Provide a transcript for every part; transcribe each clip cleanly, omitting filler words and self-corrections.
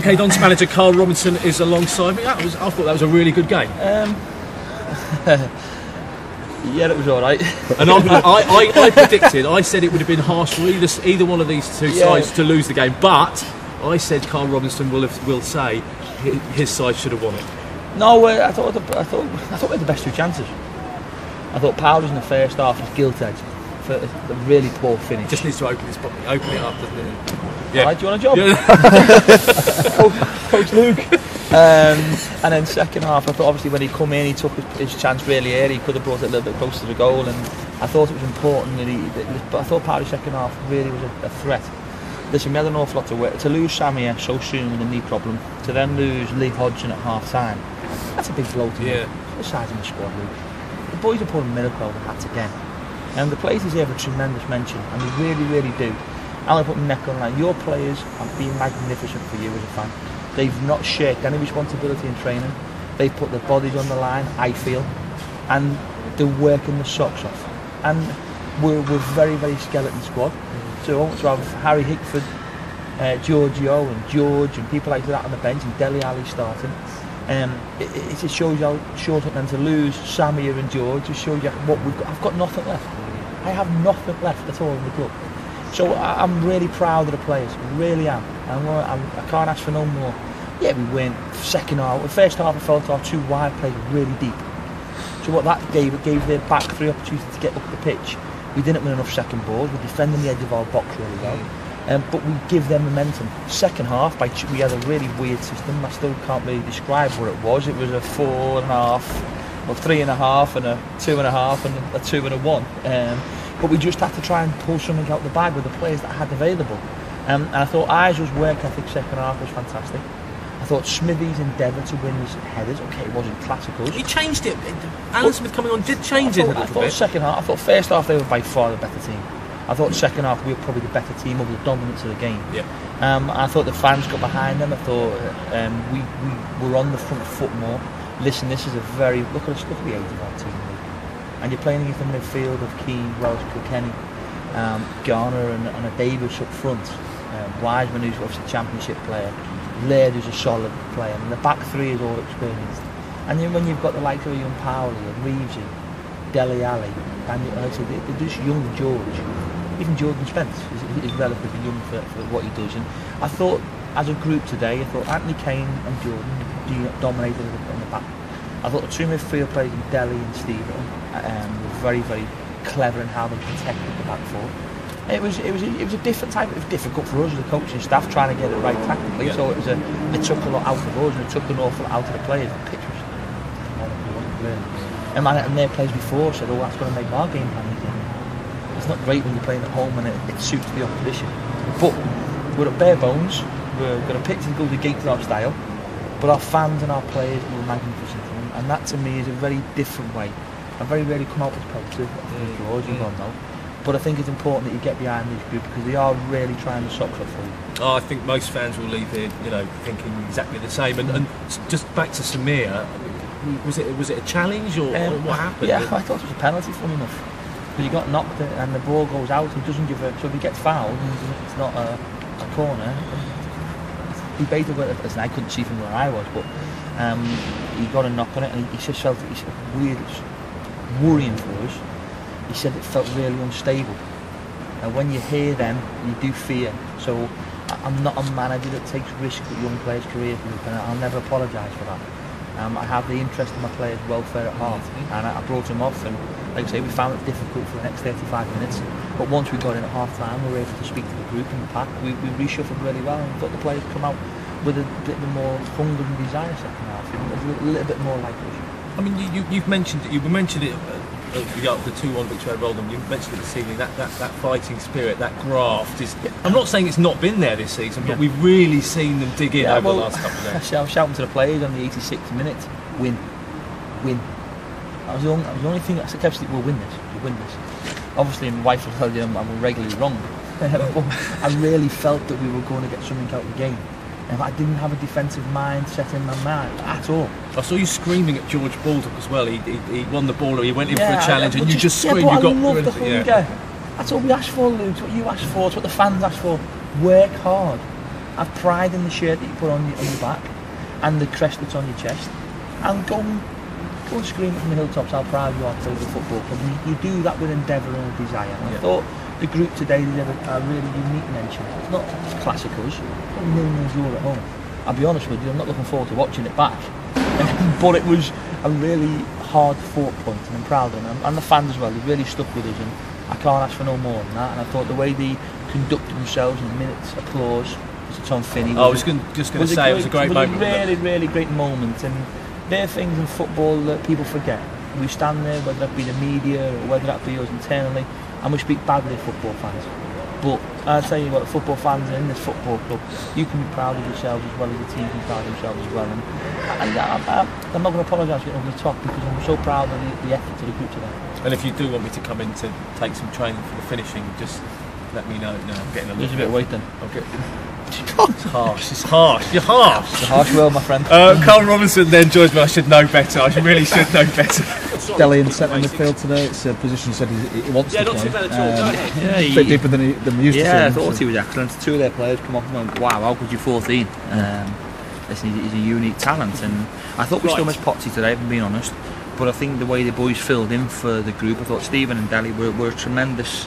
MKDons manager Karl is alongside me. I thought that was a really good game. Yeah, it was all right. And I predicted, I said it would have been harsh for either one of these two sides to lose the game, but I said Karl Robinson will say his side should have won it. No, I thought we had the best two chances. I thought Powers in the first half was gilt-edged for a really poor finish. Just needs to open it up, doesn't it? Yeah. Right, do you want a job? Yeah. Coach Luke. And then second half, I thought obviously when he come in, he took his chance really early. He could have brought it a little bit closer to the goal, and I thought it was important but I thought Powers' second half really was a threat. Listen, we had an awful lot to work. To lose Samir so soon with a knee problem, to then lose Lee Hodgson at half time, that's a big blow to me. The size of the squad, Luke. The boys are pulling a miracle over hats again. And the players deserve a tremendous mention, and they really, really do. I'm going to put my neck on the line. Your players have been magnificent for you as a fan. They've not shirked any responsibility in training. They've put their bodies on the line, I feel, and they're working the socks off. And we're very, very skeleton squad. So I want to have Harry Hickford, Giorgio and George and people like that on the bench, and Dele Alli starting. It just shows you how short it then to lose Samir and George. Just shows you what we've got. I've got nothing left. I have nothing left at all in the club. So I'm really proud of the players, really am. I can't ask for no more. Yeah, we win. Second half, the first half I felt our two wide played really deep. So what that gave, it gave their back three opportunity to get up the pitch. We didn't win enough second balls. We're defending the edge of our box really well. But we give them momentum. Second half, we had a really weird system. I still can't really describe what it was. It was a 4.5, or 3.5, and a 2.5, and a 2 and a 1. But we just had to try and pull something out the bag with the players that I had available. And I thought Isaac's work ethic second half was fantastic. I thought Smithy's endeavour to win his headers, okay, it wasn't classicals. He changed it. Alan Smith coming on did change it a little bit. I thought second half, I thought first half they were by far the better team. I thought second half we were probably the better team over the dominance of the game. I thought the fans got behind them. I thought we were on the front foot more. Listen, this is a very look at the age of our team. And you're playing against a midfield of Keane, Welsh, Kilkenny, Garner and a Davis up front. Wiseman, who's obviously a championship player. Laird, who's a solid player. And the back three is all experienced. And then when you've got the likes of young Powley and Reevesy, Dele Alli, and they're just young George. Even Jordan Spence is relatively young for what he does. And I thought, as a group today, I thought Anthony Kane and Jordan dominated in the back. I thought the two midfield players, Dele and Stephen, were very, very clever in how they protected the back four. It was a different type. It was difficult for us as the coaching staff trying to get it right tactically. So it took a lot out of us, and it took an awful lot out of the players. The pitch was and their players before said, "Oh, that's going to make our game plan easier." It's not great when you're playing at home and it suits the opposition. But we're at bare bones. We're going to pitch and go the gate to our style. But our fans and our players were magnificent, and that to me is a very different way. I very rarely come out with positive draws, you don't know. But I think it's important that you get behind this group because they are really trying to socks up for you. Oh, I think most fans will leave here, thinking exactly the same. And just back to Samir, was it a challenge or what happened? Yeah, I thought it was a penalty, funny enough. Because he got knocked and the ball goes out. He doesn't give a. So if he gets fouled, it's not a corner. He basically, listen, I couldn't see from where I was, but he got a knock on it, and he just felt it was weird, worrying for us. He said it felt really unstable. And when you hear them, you do fear. So I'm not a manager that takes risks with young players' careers, and I'll never apologise for that. I have the interest of my players' welfare at heart, and I brought him off, and like I say, we found it difficult for the next 35 minutes. But once we got in at half time, we were able to speak to the group and the pack. We reshuffled really well, and thought the players come out with a bit more hunger and desire second half. It was a little bit more like us. I mean, you mentioned it. The 2-1 victory over Oldham. You mentioned it this evening. That fighting spirit, that graft is. I'm not saying it's not been there this season, but we've really seen them dig in over the last couple of days. I was shouting to the players on the 86th minute, win. That was the only thing I kept saying, we'll win this. Obviously, my wife will tell you I'm regularly wrong, but I really felt that we were going to get something out of the game. I didn't have a defensive mindset in my mind at all. I saw you screaming at George Baldock as well. He won the ball, or he went in for a challenge, and you just screamed. I love the hunger. That's all we asked for, Luke. It's what you asked for. It's what the fans asked for. Work hard. have pride in the shirt that you put on your back and the crest that's on your chest, and go and scream it from the hilltops how proud you are to play the football club. You do that with endeavour and a desire. And I thought the group today did a really unique mention. It's not classic us, it's 1,000,000 draw at home. I'll be honest with you, I'm not looking forward to watching it back. But it was a really hard fought point, and I'm proud of them. And the fans as well, they really stuck with us, and I can't ask for no more than that. And I thought the way they conducted themselves in minutes, applause, to Tom Finney. I was just going to say, it was a great moment. It was a really great moment, and there are things in football that people forget. We stand there, whether that be the media or whether that be us internally, and we speak badly of football fans. But I'll tell you what, football fans in this football club, you can be proud of yourselves as well as the team can be proud of themselves as well. And I'm not going to apologise for getting over the top, because I'm so proud of the effort of the group today. And if you do want me to come in to take some training for the finishing, just let me know. No, I'm getting a little There's a bit of weight then. Okay. It's harsh. It's harsh. You're harsh. It's a harsh world, my friend. Karl Robinson then joins me. I should know better. I really should know better. Dele in centre midfield today. It's a position he said he wants to play. Not too bad at all. A bit deeper than we used to see. Yeah, I thought he was excellent. Two of their players come off and went, wow, how could you 14? Listen, he's a unique talent, and I thought we still missed Potsy today, if I'm being honest. But I think the way the boys filled in for the group, I thought Stephen and Dele were a tremendous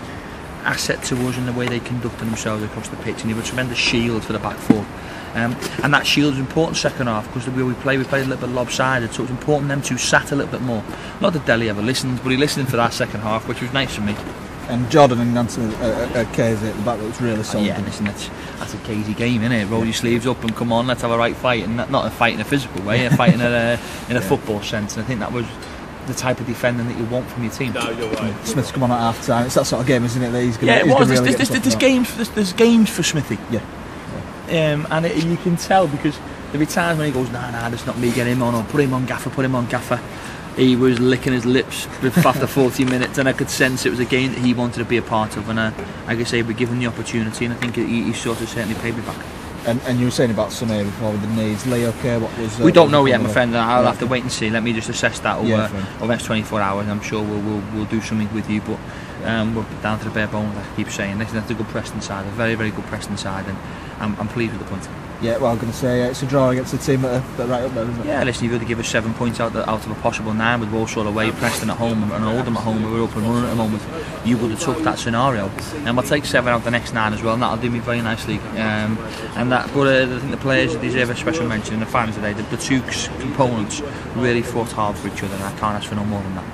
asset to us in the way they conducted themselves across the pitch, and they were a tremendous shield for the back four. And that shield was important second half, because the way we played a little bit lopsided, so it was important them two sat a little bit more. Not that Dele ever listened, but he listened for that second half, which was nice for me. And Jordan and Nancy Casey at the back, that was really solid. Yeah, listen, that's a Casey game, isn't it? Roll your sleeves up and come on, let's have a right fight, and not a fight in a physical way, a fight in a football sense. And I think that was the type of defending that you want from your team. No, you're right. Smith's come on at half time. It's that sort of game, isn't it? That he's gonna, yeah, it he's was. Really There's games for Smithy. Yeah. And you can tell, because there'll be times when he goes, nah, that's not me, get him on, or put him on gaffer. He was licking his lips after 40 minutes, and I could sense it was a game that he wanted to be a part of, and like I say, we give him the opportunity, and I think he sort of certainly paid me back. And you were saying about Sunday before with the knees. Lee, okay, what was... we don't know yet, my friend. I'll have to wait and see. Let me just assess that over the next 24 hours. I'm sure we'll do something with you, but we're down to the bare bones, I keep saying. That's a good Preston side, a very, very good Preston side, and I'm pleased with the point. Yeah, well, I'm going to say it's a draw against a team that are right up there, isn't it? Yeah, listen, you've got to give us 7 points out of a possible 9 with Walsall away, Preston at home, and Oldham at home. We're up and running at the moment. You would have took that scenario, and we'll take 7 out of the next 9 as well, and that'll do me very nicely. But I think the players deserve a special mention in the finals today. The two components really fought hard for each other, and I can't ask for no more than that.